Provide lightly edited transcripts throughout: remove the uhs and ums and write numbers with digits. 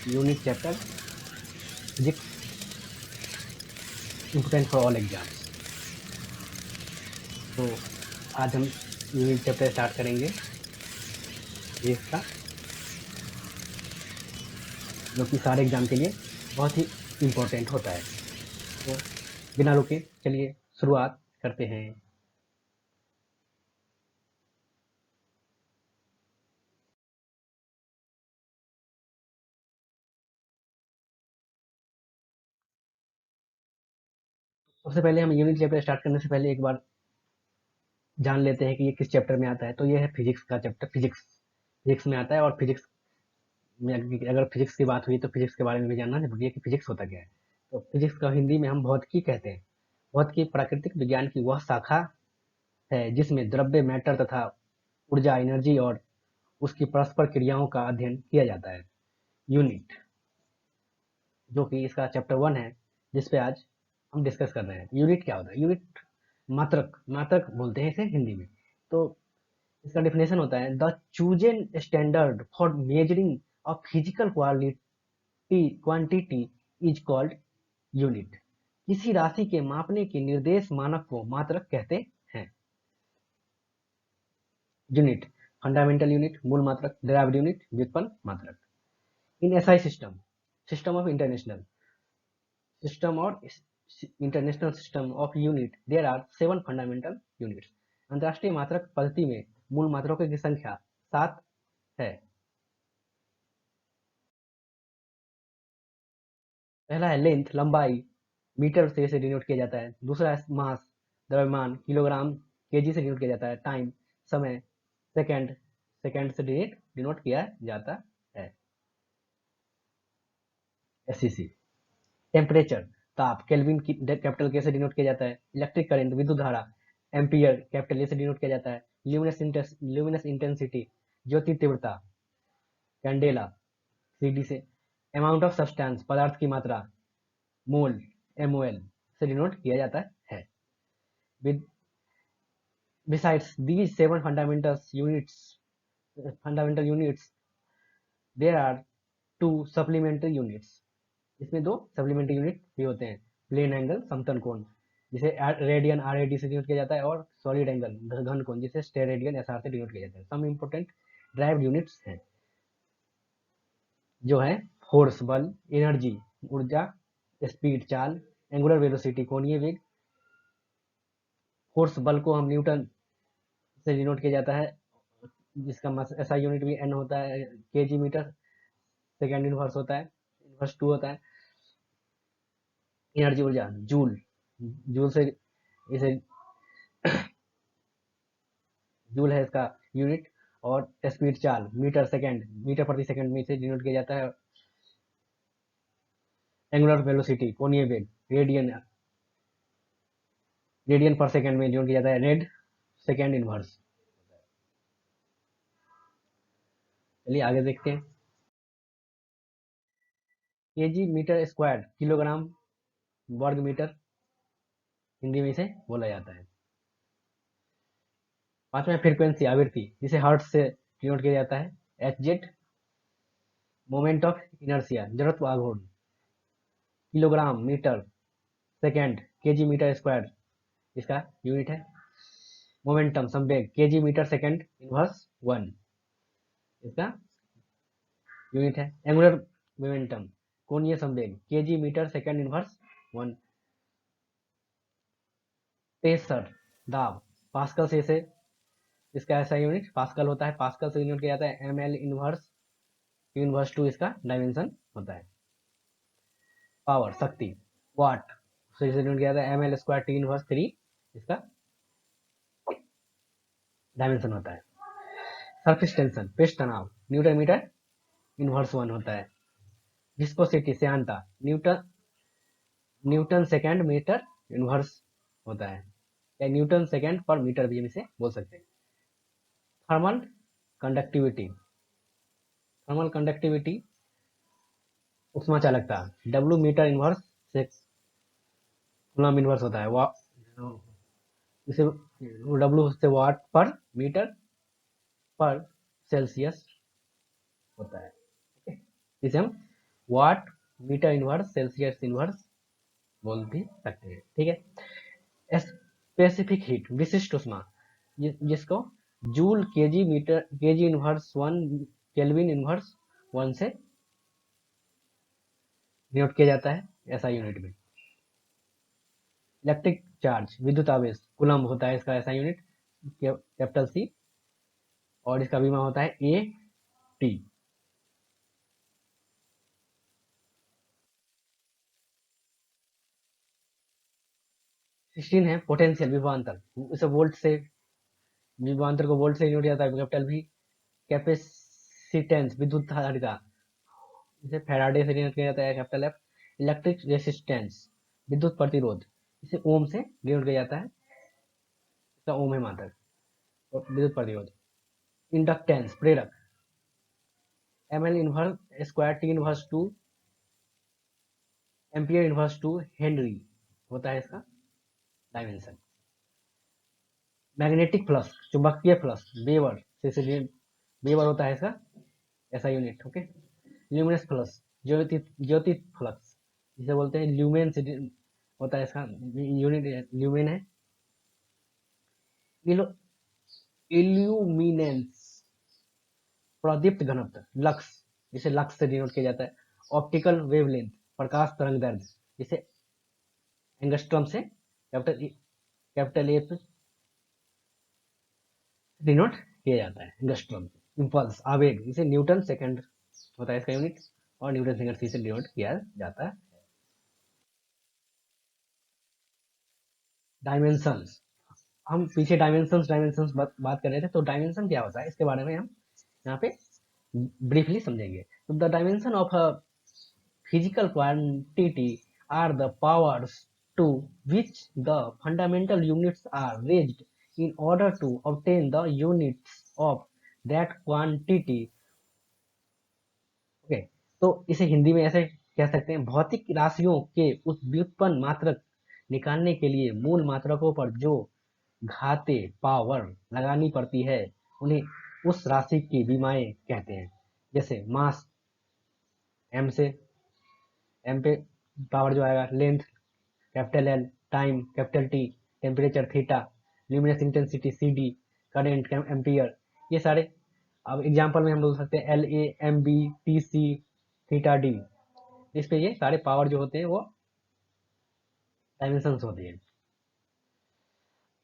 Unit chapter physics important for all exams. तो आज हम यूनिट चैप्टर स्टार्ट करेंगे फिजिक्स का, जो कि सारे एग्जाम के लिए बहुत ही इम्पोर्टेंट होता है। तो बिना रुके चलिए शुरुआत करते हैं। सबसे पहले हम यूनिट चैप्टर स्टार्ट करने से पहले एक बार जान लेते हैं कि ये किस चैप्टर में आता है। तो ये है फिजिक्स का चैप्टर, फिजिक्स में आता है। और फिजिक्स में अगर फिजिक्स की बात हुई तो फिजिक्स के बारे में भी जानना जरूरी है कि फिजिक्स होता क्या है। तो फिजिक्स का हिंदी में हम भौतिकी कहते हैं। भौतिकी प्राकृतिक विज्ञान की वह शाखा है जिसमें द्रव्य, मैटर तथा ऊर्जा, एनर्जी और उसकी परस्पर क्रियाओं का अध्ययन किया जाता है। यूनिट, जो कि इसका चैप्टर 1 है, जिस पे आज हम डिस्कस कर रहे हैं। यूनिट क्या होता है? यूनिट मात्रक, मात्रक बोलते हैं इसे हिंदी में। तो इसका डेफिनेशन होता है the chosen standard for measuring a physical quantity is called unit. किसी राशि के मापने के निर्देश मानक को मात्रक कहते हैं। यूनिट, फंडामेंटल यूनिट, मूल मात्रक, डेराइव्ड यूनिट, व्युत्पन्न मात्रक। In SI system, system of international system और international system of unit, there are 7 fundamental units. अंतरराष्ट्रीय मात्रक पद्धति में मूल मात्रकों की संख्या 7 है। पहला है लेंथ, लंबाई, मीटर से इसे डिनोट किया जाता है। दूसरा है मास, द्रव्यमान, किलोग्राम, केजी से डिनोट किया जाता है। टाइम, समय, सेकंड, सेकंड से डिनोट किया जाता है। एससीसी, टेम्परेचर, ताप, केल्विन की कैपिटल के से डिनोट किया जाता है। इलेक्ट्रिक करंट, विद्युत धारा, एम्पियर कैपिटल ए से डिनोट किया जाता है। ल्यूमिनस इंटेंसिटी, ज्योति तीव्रता, कैंडेला, सीडी से। अमाउंट ऑफ सब्सटेंस, पदार्थ की मात्रा, मोल, एमओएल से डिनोट किया जाता है। With besides these 7 fundamental units, there are two supplementary units. इसमें दो सप्लीमेंट्री यूनिट भी होते हैं। प्लेन एंगल, समतल कोण, जिसे रेडियन आरएडी से डिनोट किया जाता है। और सॉलिड एंगल, घन कोण, जिसे स्टेरेडियन एसआर से डिनोट किया जाता है। सम इंपोर्टेंट ड्राइव यूनिट्स हैं, जो है फोर्स, बल, एनर्जी, ऊर्जा, स्पीड, चाल, एंगुलर वेलोसिटी, कोणीय वेग। फोर्स, बल को हम न्यूटन से डिनोट किया जाता है, जिसका एसआई यूनिट भी एन होता है। केजी मीटर सेकेंड इनवर्स होता है, इनवर्स 2 होता है। एनर्जी, ऊर्जा, जूल, जूल से इसे जूल है इसका यूनिट। और स्पीड, चाल, मीटर सेकेंड, मीटर प्रति सेकंड में इसे डिनोट किया जाता है। एंगुलर वेलोसिटी, कोणीय वेग, रेडियन, रेडियन पर सेकंड में डिनोट किया जाता है। Red, second inverse. चलिए आगे देखते हैं। केजी मीटर स्क्वायर, किलोग्राम वर्ग मीटर हिंदी में इसे बोला जाता है। पांचवा फ्रीक्वेंसी, आवृत्ति, जिसे हर्ट्ज से डिनोट किया जाता है। H Z, moment of inertia, जड़त्व आघूर्ण, kilogram metre second, KG metre square इसका यूनिट है। मोमेंटम, संवेग, केजी मीटर सेकेंड इनवर्स 1 इसका यूनिट है। एंगुलर मोमेंटम, कोणीय संवेग, KG metre second inverse 1। Pressure, दाब, पास्कल से इसे इसका ऐसा यूनिट पास्कल होता है। पास्कल से यूनिट किया जाता है। एम एल इनवर्स इनवर्स 2 इसका डायमेंशन होता है। पावर, शक्ति, वाट से इसे यूनिट किया जाता है। M L square T inverse 3 इसका डायमेंशन होता है। सरफेस टेंशन, पृष्ठ तनाव, न्यूटन मीटर इनवर्स 1 होता है। विस्कोसिटी, श्यानता, newton newton second metre inverse होता है, या न्यूटन सेकेंड पर मीटर भी हम इसे बोल सकते हैं। थर्मल कंडक्टिविटी, थर्मल कंडक्टिविटी उष्मा चालकता, डब्ल्यू मीटर इनवर्स से कूलम्ब इनवर्स होता है। इसे डब्ल्यू से वाट पर मीटर पर सेल्सियस होता है। इसे हम वाट, मीटर इनवर्स, सेल्सियस इनवर्स बोल भी सकते हैं। ठीक है। स्पेसिफिक हीट, विशिष्ट उष्मा, जिसको joule, KG, metre, KG inverse one, kelvin inverse one से डिनोट किया जाता है ऐसा यूनिट में। इलेक्ट्रिक चार्ज, विद्युत आवेश, कूलम्ब होता है इसका ऐसा यूनिट, कैपिटल सी, और इसका बीमा होता है ए टी। सिक्सटीन है पोटेंशियल, विभवांतर, इसे वोल्ट से, विभवांतर को वोल्ट से यूनिट जाता है कैपिटल वी। कैपेसिटेंस, विद्युत धारिता, इसे फैराडे से डिनोट किया जाता है कैपिटल एफ। इलेक्ट्रिक रेसिस्टेंस, विद्युत प्रतिरोध, इसे ओम से डिनोट किया जाता है, इसका ओम है मात्रक, और विद्युत प्रतिरोध। इंडक्टेंस, प्रेरक, M L inverse square T inverse two ampere inverse two henry होता है इसका डायमेंशन। मैग्नेटिक फ्लक्स, चुंबकीय फ्लक्स, वेबर से वेबर होता है इसका ऐसा यूनिट। ओके। ल्यूमिनस फ्लक्स, ज्योति ज्योति फ्लक्स, जिसे बोलते हैं ल्यूमेन से होता है इसका यूनिट, ल्यूमेन है। इल्यूमिनेंस, प्रदीप्त घनत्व, लक्स, जिसे लक्स से डिनोट किया जाता है। ऑप्टिकल वेवलेंथ, प्रकाश तरंग दैर्ध्य, जिसे एंगस्ट्रॉम से कैपिटल ए पे डिनोट किया जाता है एंगस्ट्रॉम। इंपल्स, आवेग, जिसे न्यूटन सेकंड होता है इसका यूनिट, और न्यूटन सेकंड से डिनोट किया जाता है। डायमेंशंस, हम पीछे डायमेंशंस बात कर रहे थे, तो डायमेंशन क्या होता है इसके बारे में हम यहाँ पे ब्रीफली समझेंगे। तो the dimension of a physical quantity are the powers to which the fundamental units are raised in order to obtain the units of that quantity। Okay. तो इसे हिंदी में ऐसे कह सकते हैं, भौतिक राशियों के उस व्युत्पन्न मात्रक निकालने के लिए मूल मात्रकों पर जो घाते पावर लगानी पड़ती है उन्हें उस राशि की विमाएं कहते हैं। जैसे मास, एम से, एम पे पावर जो आएगा, length capital L, time capital T, temperature theta, luminous intensity C D, current ampere, ये सारे। अब एग्जांपल में हम बोल सकते हैं L A, M B, T C, theta D, इस पे ये सारे पावर जो होते हैं वो डायमेंशंस होते हैं।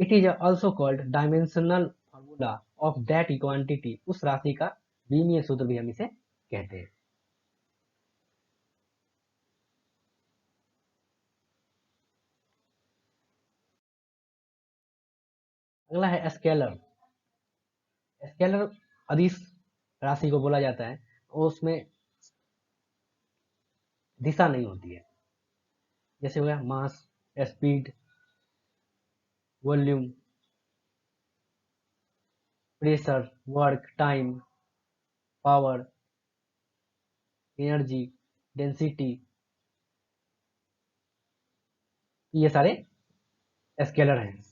It is also called dimensional formula of that quantity, उस राशि का विमीय सूत्र भी हम इसे कहते हैं। अगला है स्केलर। स्केलर अदिश राशि को बोला जाता है, और उसमें दिशा नहीं होती है। जैसे हो गया mass, speed, volume, pressure, work, time, power, energy, density, ये सारे स्केलर हैं।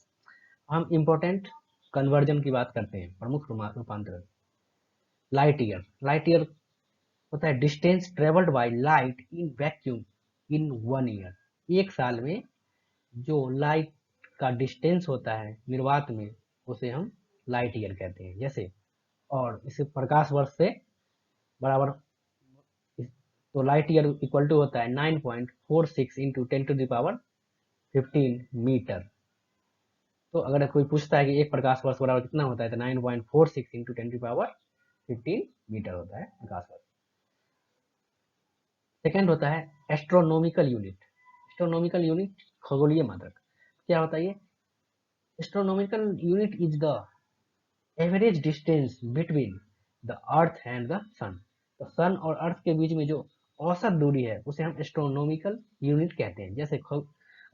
हम इंपॉर्टेंट कन्वर्जन की बात करते हैं, प्रमुख रूपांतरण। लाइट ईयर होता है distance travelled by light in vacuum in 1 year. एक साल में जो लाइट का डिस्टेंस होता है निर्वात में, उसे हम लाइट ईयर कहते हैं। जैसे, और इसे प्रकाश वर्ष से बराबर, तो लाइट ईयर इक्वल टू होता है 9.46 इंटू 10⁻15 मीटर। तो अगर कोई पूछता है कि एक प्रकाश वर्ष बराबर कितना होता है, तो 9.46 इंटू 10⁻15 मीटर होता है प्रकाश वर्ष। सेकेंड होता है एस्ट्रोनॉमिकल यूनिट। एस्ट्रोनॉमिकल यूनिट खगोलीय मात्रक। क्या होता है ये? Astronomical unit is the average distance between the earth and the sun. तो सन और अर्थ के बीच में जो औसत दूरी है उसे हम एस्ट्रोनॉमिकल यूनिट कहते हैं। जैसे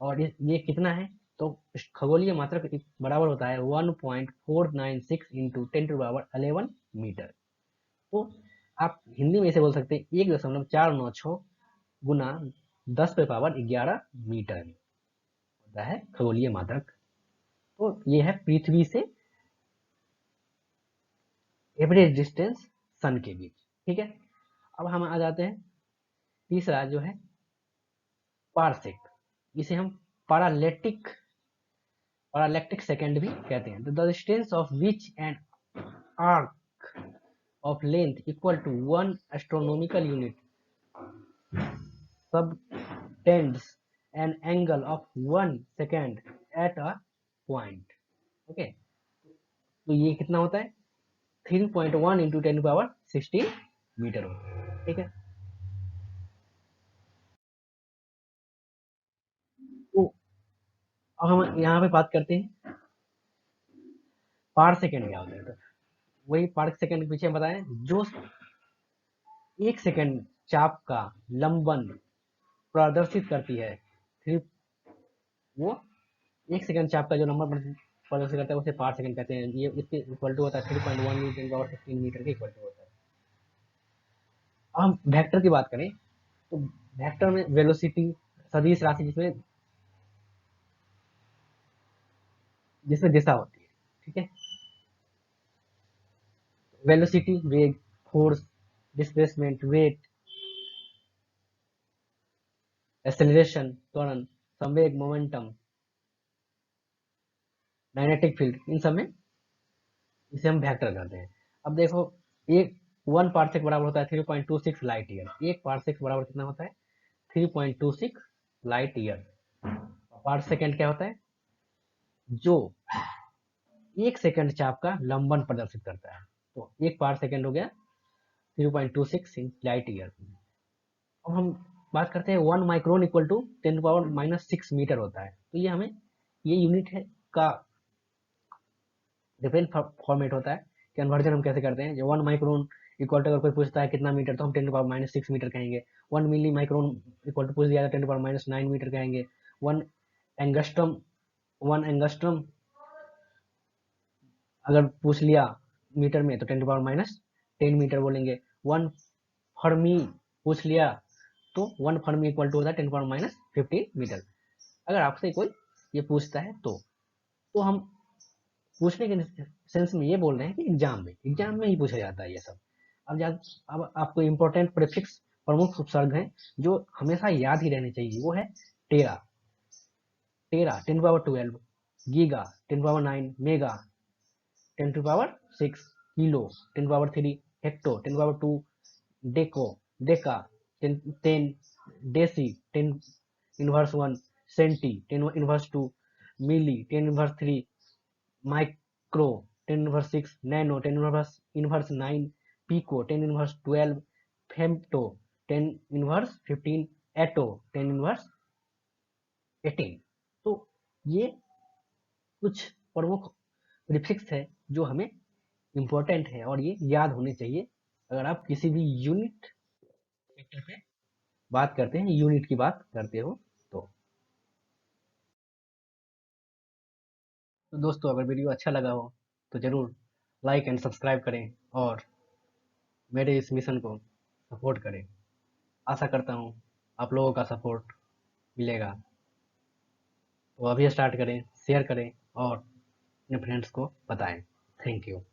और ये कितना है, तो खगोलीय मात्रक बराबर होता है 1.496 इंटू 10⁻11 मीटर। तो आप हिंदी में इसे बोल सकते हैं 1.496 गुना 10⁻11 मीटर होता है खगोलीय मात्रक। तो ये है पृथ्वी से एवरेज डिस्टेंस सन के बीच। ठीक है। अब हम आ जाते हैं तीसरा जो है पारसेक, इसे हम पारालैक्टिक सेकेंड भी कहते हैं। The distance of which an arc of length equal to 1 astronomical unit subtends an angle of 1 second at a point। Okay, तो ये कितना होता है 3.1 इंटू 10⁻16 मीटर होता है। ठीक है, तो अब हम यहाँ पे बात करते हैं पार सेकेंड क्या होता है। तो वही पार सेकेंड के पीछे बताएं, जो 1 सेकेंड चाप का लंबन प्रदर्शित करती है, फिर वो 1 सेकेंड चाप का जो नंबर प्रदर्शित करता है उसे पार सेकेंड कहते हैं। ये इसके इक्वल टू होता है 3.1 न्यूटन और 16 मीटर के इक्वल टू होता है। अब हम वेक्टर की बात करें तो वेक्टर में वेलोसिटी सदिश राशि जिसमें जिसमें दिशा होती है। ठीक है, वेलोसिटी वेग, फोर्स, डिस्प्लेसमेंट, वेट, एक्सेलरेशन त्वरण, संवेग मोमेंटम, मैग्नेटिक फील्ड, इन सब में इसे हम वेक्टर कहते हैं। अब देखो, एक 1 पार्सेक बराबर होता है 3.26 लाइट ईयर। 1 पार्सेक बराबर कितना होता है 3.26 लाइट ईयर। पार सेकेंड क्या होता है, जो 1 सेकेंड चाप का लंबन प्रदर्शित करता है। तो 1 पार सेकेंड हो गया 3.26 लाइट ईयर। अब हम बात करते हैं 1 माइक्रोन इक्वल टू 10⁻⁻6 मीटर होता है। तो ये हमें ये यूनिट है का डिफरेंट फॉर्मेट होता है। कन्वर्जन हम कैसे करते हैं, जो 1 माइक्रोन इक्वल टू अगर कोई पूछता है कितना मीटर, तो हम 10⁻6 मीटर कहेंगे। 1 मिली माइक्रोन इक्वल टू पूछ दिया 10⁻9 मीटर कहेंगे। 1 एंगस्ट्रम 1 एंगस्ट्रम अगर पूछ लिया मीटर में तो 10⁻10 मीटर बोलेंगे। 1 फर्मी पूछ लिया तो 1 फर्मी इक्वल टू होता है 10⁻15 मीटर। अगर आपसे कोई ये पूछता है तो हम पूछने के सेंस में ये बोल रहे हैं कि एग्जाम में ही पूछा जाता है ये सब। अब आपको इंपॉर्टेंट प्रीफिक्स प्रमुख उपसर्ग हैं जो हमेशा याद ही रहने चाहिए। वो है tera 10⁻12, giga 10⁻9, mega 10⁻6, kilo 10⁻3, hecto 10⁻2, deca 10, deci 10⁻1, centi 10⁻2, milli 10⁻3, micro 10⁻6, nano 10⁻9, pico 10⁻12, femto 10⁻15, atto 10⁻18। तो ये कुछ प्रमुख प्रीफिक्स है जो हमें इम्पोर्टेंट है और ये याद होने चाहिए अगर आप किसी भी यूनिट सेक्टर पे बात करते हैं, यूनिट की बात करते हो तो। दोस्तों, अगर वीडियो अच्छा लगा हो तो ज़रूर लाइक एंड सब्सक्राइब करें और मेरे इस मिशन को सपोर्ट करें। आशा करता हूँ आप लोगों का सपोर्ट मिलेगा। तो अभी स्टार्ट करें, शेयर करें और अपने फ्रेंड्स को बताएं। Thank you.